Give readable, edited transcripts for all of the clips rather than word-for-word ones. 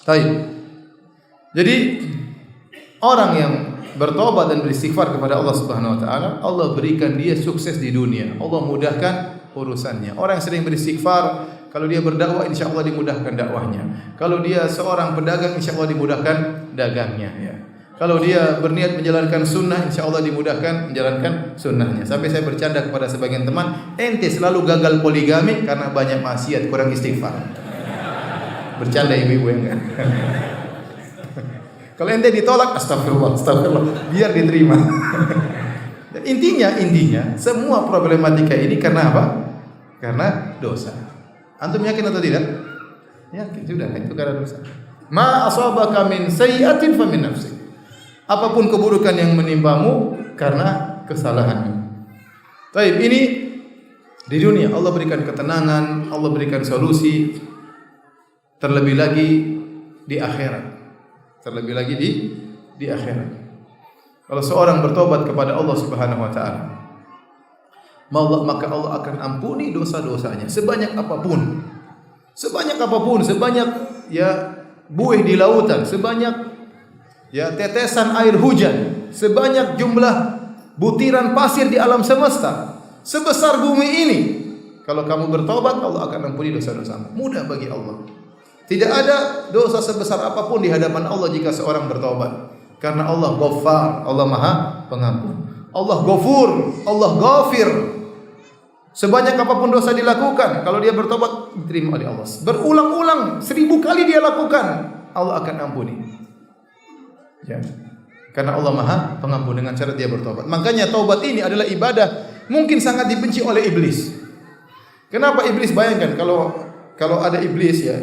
Baik. Jadi orang yang bertobat dan beristighfar kepada Allah Subhanahu wa taala, Allah berikan dia sukses di dunia. Allah mudahkan urusannya. Orang yang sering beristighfar, kalau dia berdakwah insyaallah dimudahkan dakwahnya. Kalau dia seorang pedagang insyaallah dimudahkan dagangnya ya. Kalau dia berniat menjalankan sunnah insyaallah dimudahkan menjalankan sunnahnya. Sampai saya bercanda kepada sebagian teman, ente selalu gagal poligami karena banyak maksiat, kurang istighfar. Bercanda ibu-ibu ya enggak? Kalau ente ditolak, astagfirullah, biar diterima. Dan intinya semua problematika ini karena apa? Karena dosa. Antum yakin atau tidak? Yakin, sudah, itu karena dosa. Ma asabaka min sayyi'atin fa min nafsik. Apapun keburukan yang menimpamu karena kesalahanmu. Baik, ini di dunia Allah berikan ketenangan, Allah berikan solusi. Terlebih lagi di akhirat. Terlebih lagi di akhirat. Kalau seorang bertobat kepada Allah Subhanahu wa taala, maka Allah akan ampuni dosa-dosanya sebanyak apapun. Sebanyak apapun, sebanyak ya buih di lautan, sebanyak ya tetesan air hujan, sebanyak jumlah butiran pasir di alam semesta, sebesar bumi ini. Kalau kamu bertobat, Allah akan ampuni dosa-dosamu. Mudah bagi Allah. Tidak ada dosa sebesar apapun di hadapan Allah jika seorang bertobat. Karena Allah Ghaffar, Allah Maha Pengampun. Allah Ghafur, Allah Ghafir. Sebanyak apapun dosa dilakukan, kalau dia bertobat diterima oleh Allah. Berulang-ulang 1000 kali dia lakukan, Allah akan ampuni. Ya. Karena Allah Maha Pengampun dengan cara dia bertobat. Makanya taubat ini adalah ibadah mungkin sangat dibenci oleh iblis. Kenapa iblis? Bayangkan kalau ada iblis ya,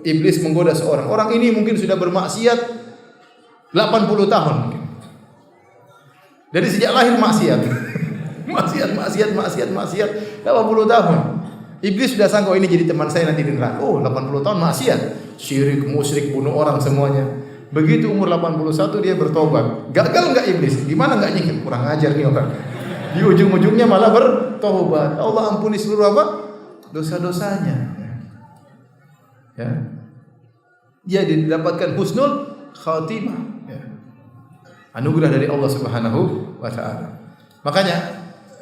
iblis menggoda seorang. Orang ini mungkin sudah bermaksiat 80 tahun mungkin. Dari sejak lahir maksiat. maksiat 80 tahun. Iblis sudah sangka ini jadi teman saya nanti di neraka. Oh, 80 tahun maksiat. Syirik, musyrik, bunuh orang semuanya. Begitu umur 81 dia bertobat. Gagal enggak iblis? Gimana enggak nyikir? Kurang ajar nih orang. Di ujung-ujungnya malah bertobat. Allah ampuni seluruh apa? Dosa-dosanya. Ya. Dia didapatkan husnul khatimah. Ya. Anugerah dari Allah Subhanahu wa taala. Makanya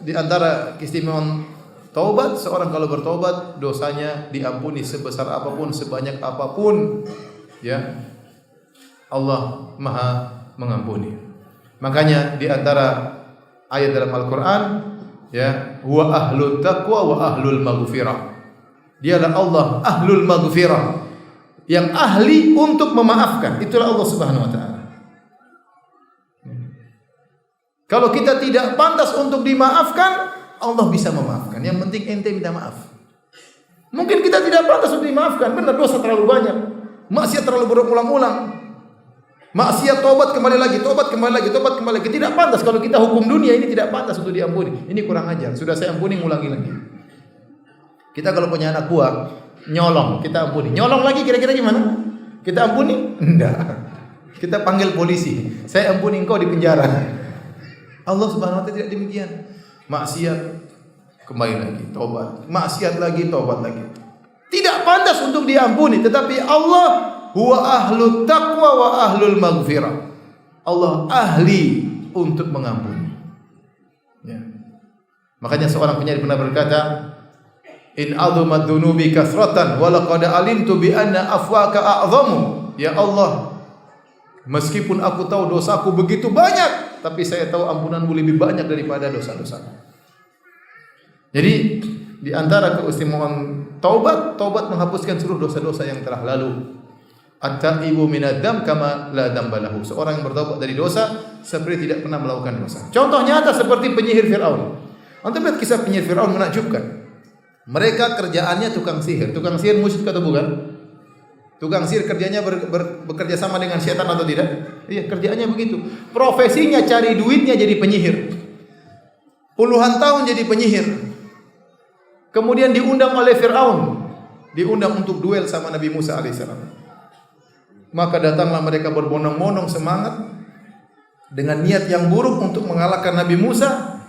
di antara keistimewaan taubat, seorang kalau bertobat dosanya diampuni sebesar apapun, sebanyak apapun, ya. Allah Maha mengampuni. Makanya di antara ayat dalam Al-Qur'an, ya, huwa ahlut taqwa wa ahlul maghfirah. Dialah Allah ahlul maghfirah, yang ahli untuk memaafkan. Itulah Allah Subhanahu wa taala. Kalau kita tidak pantas untuk dimaafkan, Allah bisa memaafkan. Yang penting ente minta maaf. Mungkin kita tidak pantas untuk dimaafkan, benar dosa terlalu banyak, maksiat terlalu berulang-ulang. Maksiat, tobat kembali lagi, tobat kembali lagi, tobat kembali lagi. Tidak pantas. Kalau kita hukum dunia ini tidak pantas untuk diampuni. Ini kurang ajar. Sudah saya ampuni, ngulangi lagi. Kita kalau punya anak buah nyolong, kita ampuni. Nyolong lagi kira-kira gimana? Kita ampuni? Enggak. Kita panggil polisi. Saya ampuni engkau di penjara. Allah Subhanahu wa taala tidak demikian. Maksiat kembali lagi, tobat. Maksiat lagi, tobat lagi. Tidak pantas untuk diampuni, tetapi Allah huwa ahlut taqwa wa ahlul maghfirah. Allah ahli untuk mengampuni. Ya. Makanya seorang penyair pernah berkata, in azumat dzunubi kasratan wa laqad alimtu bi anna afwaka a'zamu. Ya Allah, meskipun aku tahu dosaku begitu banyak, tapi saya tahu ampunanmu lebih banyak daripada dosa-dosaku. Jadi di antara keistimewaan taubat menghapuskan seluruh dosa-dosa yang telah lalu. At-taibu minadz-dzam kama la dzamba lahu. Seorang yang bertobat dari dosa seperti tidak pernah melakukan dosa. Contoh nyata seperti penyihir Firaun. Antum lihat kisah penyihir Firaun menakjubkan. Mereka kerjaannya tukang sihir. Tukang sihir musyrik atau bukan? Tukang sihir kerjanya bekerja sama dengan setan atau tidak? Iya, kerjaannya begitu. Profesinya cari duitnya jadi penyihir. Puluhan tahun jadi penyihir. Kemudian diundang oleh Firaun. Diundang untuk duel sama Nabi Musa alaihissalam. Maka datanglah mereka berbondong-bondong semangat dengan niat yang buruk untuk mengalahkan Nabi Musa.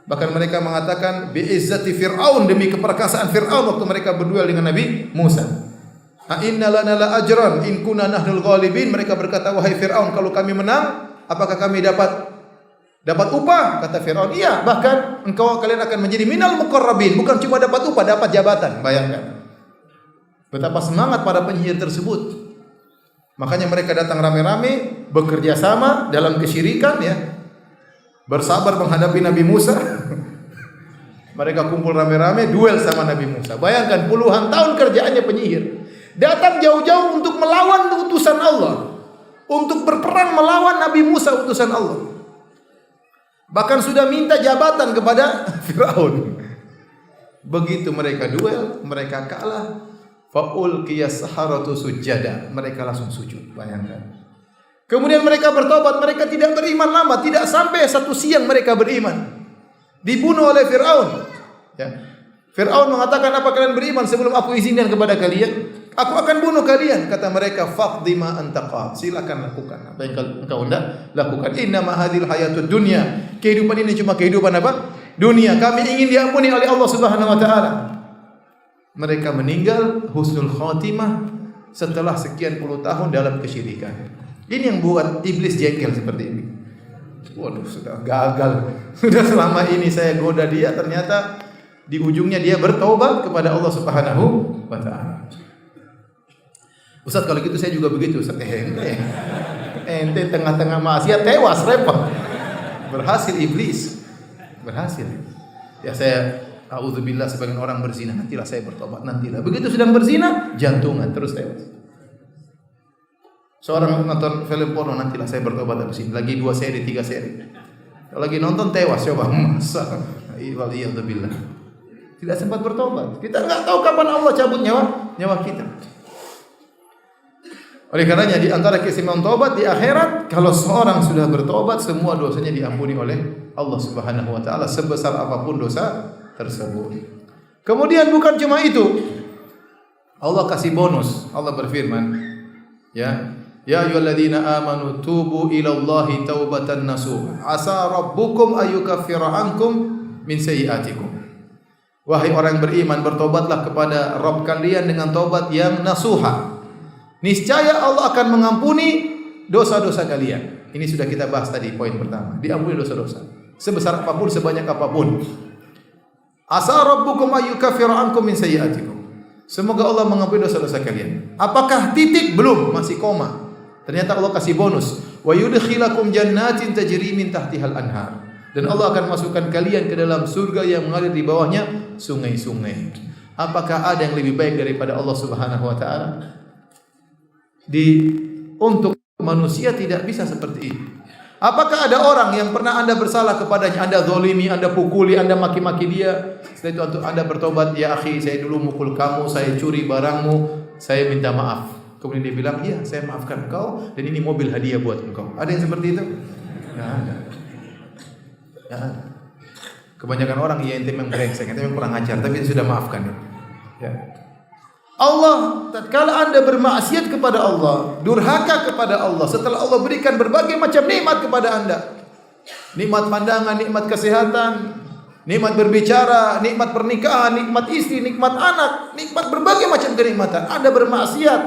Bahkan mereka mengatakan bi'izzati Fir'aun, demi keperkasaan Fir'aun waktu mereka berduel dengan Nabi Musa. A inna lana la ajran in kunna nahnul ghalibin. Mereka berkata, wahai Fir'aun, kalau kami menang, apakah kami dapat upah? Kata Fir'aun, iya, bahkan kalian akan menjadi minal muqarrabin. Bukan cuma dapat upah, dapat jabatan. Bayangkan betapa semangat para penyihir tersebut. Makanya mereka datang rame-rame, bekerja sama dalam kesyirikan, ya, bersabar menghadapi Nabi Musa. Mereka kumpul rame-rame, duel sama Nabi Musa. Bayangkan puluhan tahun kerjaannya penyihir. Datang jauh-jauh untuk melawan utusan Allah, untuk berperang melawan Nabi Musa utusan Allah. Bahkan sudah minta jabatan kepada Firaun. Begitu mereka duel, mereka kalah. Faulqiya saharatu sujada. Mereka langsung sujud. Bayangkan. Kemudian mereka bertobat. Mereka tidak beriman lama. Tidak sampai satu siang mereka beriman. Dibunuh oleh Firaun. Ya. Firaun mengatakan, apa kalian beriman sebelum aku izinkan kepada kalian? Aku akan bunuh kalian. Kata mereka, faqdi ma anta qad. Silakan lakukan apa yang engkau hendak lakukan. Inna ma hadhil hayatud dunya. Kehidupan ini cuma kehidupan apa? Dunia. Kami ingin diampuni oleh Allah Subhanahu wa taala. Mereka meninggal husnul khatimah setelah sekian puluh tahun dalam kesyirikan. Ini yang buat iblis jengkel seperti ini. Waduh, sudah gagal. Sudah selama ini saya goda dia, ternyata di ujungnya dia bertobat kepada Allah Subhanahu wa taala. Ustaz, kalau gitu saya juga begitu, Ustaz. Ente tengah-tengah maksiat tewas, repot. Berhasil iblis. Berhasil. Ya, saya auzubillah, sebagian orang berzina, nantilah saya bertobat, nantilah. Begitu sedang berzina, jantungan terus tewas. Seorang nonton film porno, nantilah saya bertobat habis ini. Lagi 2 seri, 3 seri. Kalau lagi nonton tewas, coba masa. Iyadzubillah. Tidak sempat bertobat. Kita enggak tahu kapan Allah cabut nyawa kita. Oleh karenanya di antara keistimewaan taubat di akhirat, kalau seorang sudah bertobat, semua dosanya diampuni oleh Allah Subhanahu wa taala sebesar apapun dosa tersebut. Kemudian bukan cuma itu. Allah kasih bonus. Allah berfirman, ya ayyuhalladzina amanu tubu ilallahi taubatan nasuha. Asa rabbukum ayyukaffira ankum min sayyi'atikum. Wahai orang beriman, bertobatlah kepada Rabb kalian dengan taubat yang nasuha. Niscaya Allah akan mengampuni dosa-dosa kalian. Ini sudah kita bahas tadi, poin pertama. Diampuni dosa-dosa sebesar apapun, sebanyak apapun. Asa rabbukum ayyukaffira ankum min sayyi'atikum. Semoga Allah mengampuni dosa-dosa kalian. Apakah titik? Belum, masih koma. Ternyata Allah kasih bonus. Wa yudkhilakum jannatin tajri min tahtihal anhar. Dan Allah akan masukkan kalian ke dalam surga yang mengalir di bawahnya sungai-sungai. Apakah ada yang lebih baik daripada Allah Subhanahu wa taala? Untuk manusia tidak bisa seperti ini. Apakah ada orang yang pernah Anda bersalah kepadanya, Anda zalimi, Anda pukuli, Anda maki-maki dia, setelah itu untuk Anda bertobat, ya akhi, saya dulu mukul kamu, saya curi barangmu, saya minta maaf. Kemudian dia bilang, iya, saya maafkan engkau dan ini mobil hadiah buat engkau. Ada yang seperti itu? Enggak ada. Enggak ada. Kebanyakan orang, ya ente memang brengsek, ente memang kurang ajar, tapi sudah maafkan ya. Allah, tatkala Anda bermaksiat kepada Allah, durhaka kepada Allah, setelah Allah berikan berbagai macam nikmat kepada Anda, nikmat pandangan, nikmat kesehatan, nikmat berbicara, nikmat pernikahan, nikmat istri, nikmat anak, nikmat berbagai macam kenikmatan, Anda bermaksiat,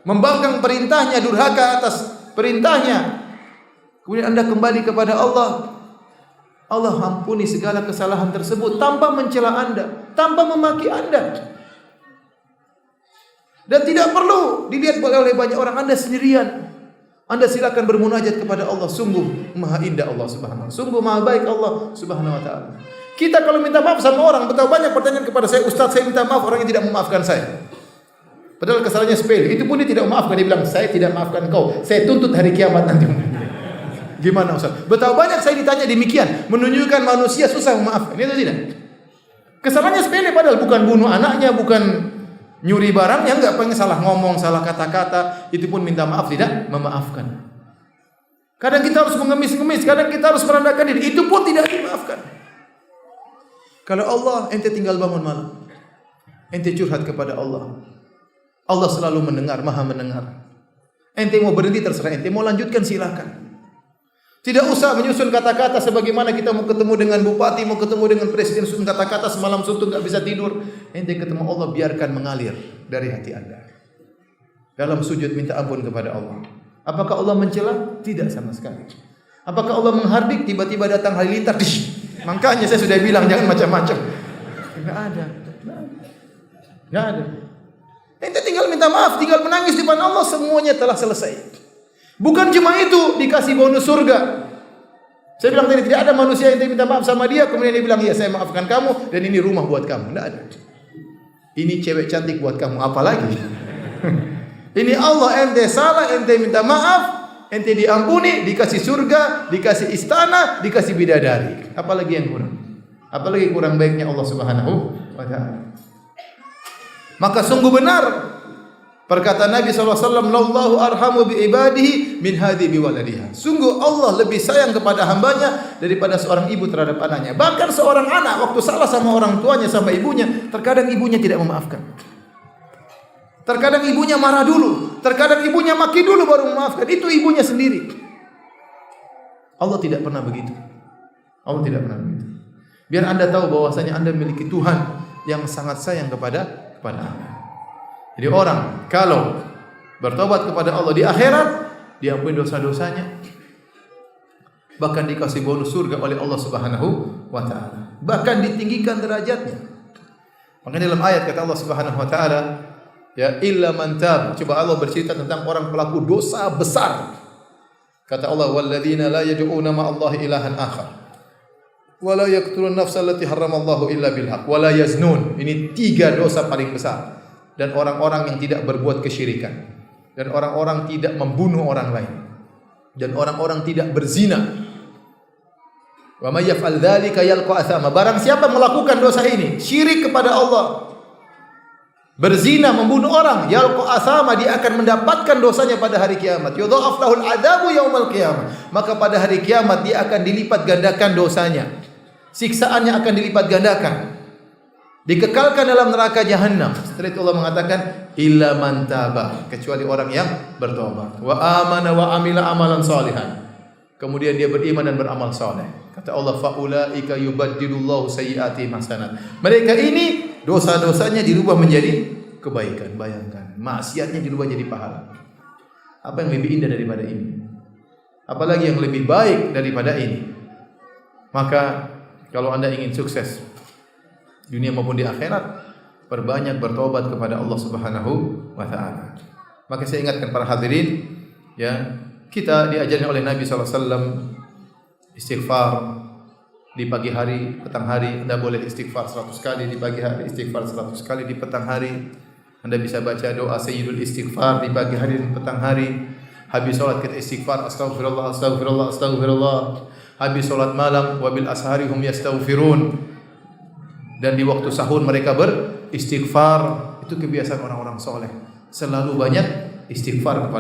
membangkang perintahnya, durhaka atas perintahnya, kemudian Anda kembali kepada Allah, Allah ampuni segala kesalahan tersebut tanpa mencela Anda, tanpa memaki Anda. Dan tidak perlu dilihat oleh banyak orang, Anda sendirian. Anda silakan bermunajat kepada Allah. Sungguh maha indah Allah Subhanahu wa taala. Sungguh maha baik Allah Subhanahu wa taala. Kita kalau minta maaf sama orang, betapa banyak pertanyaan kepada saya, Ustaz, saya minta maaf, orang yang tidak memaafkan saya. Padahal kesalahannya sepele. Itu pun dia tidak memaafkan. Dia bilang, saya tidak maafkan kau, saya tuntut hari kiamat nanti. Gimana Ustaz? Betapa banyak saya ditanya demikian, menunjukkan manusia susah memaafkan. Itu tidak. Kesalahannya sepele, padahal bukan bunuh anaknya, bukan nyuri barang, yang enggak, pengen salah ngomong, salah kata-kata, itu pun minta maaf, tidak memaafkan. Kadang kita harus mengemis-ngemis, kadang kita harus merendahkan diri, itu pun tidak dimaafkan. Kalau Allah, ente tinggal bangun malam, ente curhat kepada Allah, Allah selalu mendengar, maha mendengar. Ente mau berhenti terserah ente, mau lanjutkan silakan. Tidak usah menyusun kata-kata sebagaimana kita mau ketemu dengan bupati, mau ketemu dengan presiden, susun kata-kata semalam suntuk enggak bisa tidur. Ente ketemu Allah, biarkan mengalir dari hati Anda. dalam sujud minta ampun kepada Allah. Apakah Allah mencela? Tidak sama sekali. Apakah Allah menghardik? Tiba-tiba datang halilintar. Makanya saya sudah bilang jangan macam-macam. Enggak ada. Enggak ada. Ente tinggal minta maaf, tinggal menangis di depan Allah, semuanya telah selesai. Bukan cuma itu, dikasih bonus surga. Saya bilang tadi tidak ada manusia yang minta maaf sama dia, kemudian dia bilang, "Iya, saya maafkan kamu dan ini rumah buat kamu." Enggak ada. Ini cewek cantik buat kamu, apalagi? Ini Allah, ente salah, ente minta maaf, ente diampuni, dikasih surga, dikasih istana, dikasih bidadari. Apalagi yang kurang? Apalagi kurang baiknya Allah Subhanahu wa taala. Maka sungguh benar perkataan Nabi SAW, "Lallahu arhamu bi ibadihi min hadhi bi waladiha." Sungguh Allah lebih sayang kepada hambanya daripada seorang ibu terhadap anaknya. Bahkan seorang anak waktu salah sama orang tuanya, sama ibunya, terkadang ibunya tidak memaafkan. Terkadang ibunya marah dulu, terkadang ibunya maki dulu baru memaafkan. Itu ibunya sendiri. Allah tidak pernah begitu. Allah tidak pernah begitu. Biar Anda tahu bahwasanya Anda memiliki Tuhan yang sangat sayang kepada Anda. Jadi orang kalau bertobat kepada Allah di akhirat, diampuni dosa-dosanya, bahkan dikasih bonus surga oleh Allah Subhanahu wa taala. Bahkan ditinggikan derajatnya. Makanya dalam ayat kata Allah Subhanahu wa taala, ya illa man tab. Coba Allah bercerita tentang orang pelaku dosa besar. Kata Allah, walladzina la yad'una ma'allahi ilahan akhar. Wa la yaqtulun nafsa allati harramallahu illa bil haqq wa la yaznun. Ini 3 dosa paling besar. Dan orang-orang yang tidak berbuat kesyirikan, dan orang-orang tidak membunuh orang lain, dan orang-orang tidak berzina. Wa may yaf'al dzalika yalqa athama. Barang siapa melakukan dosa ini, syirik kepada Allah, berzina, membunuh orang, yalqa athama, dia akan mendapatkan dosanya pada hari kiamat. Yudha'af lahul adzabu yaumal qiyamah. Maka pada hari kiamat dia akan dilipat gandakan dosanya. Siksaannya akan dilipat gandakan. Dikekalkan dalam neraka jahanam. Setelah itu Allah mengatakan illa man taba, kecuali orang yang bertobat, wa amana wa amila amalan salihan, kemudian dia beriman dan beramal saleh. Kata Allah, faulaika yubaddilullahu sayyi'atihim hasanat. Mereka ini dosa-dosanya dirubah menjadi kebaikan. Bayangkan, maksiatnya dirubah jadi pahala. Apa yang lebih indah daripada ini? Apalagi yang lebih baik daripada ini? Maka kalau Anda ingin sukses dunia maupun di akhirat, perbanyak bertobat kepada Allah Subhanahu wa taala. Maka saya ingatkan para hadirin, ya, kita diajarkan oleh Nabi SAW istighfar di pagi hari, petang hari. Anda boleh istighfar 100 kali di pagi hari, istighfar 100 kali di petang hari. Anda bisa baca doa sayyidul istighfar di pagi hari dan petang hari. Habis salat kita istighfar, astaghfirullah, astaghfirullah, astaghfirullah. Habis salat malam, wabil ashari hum yastaghfirun. Dan di waktu sahur mereka beristighfar. Itu kebiasaan orang-orang soleh, selalu banyak istighfar kepada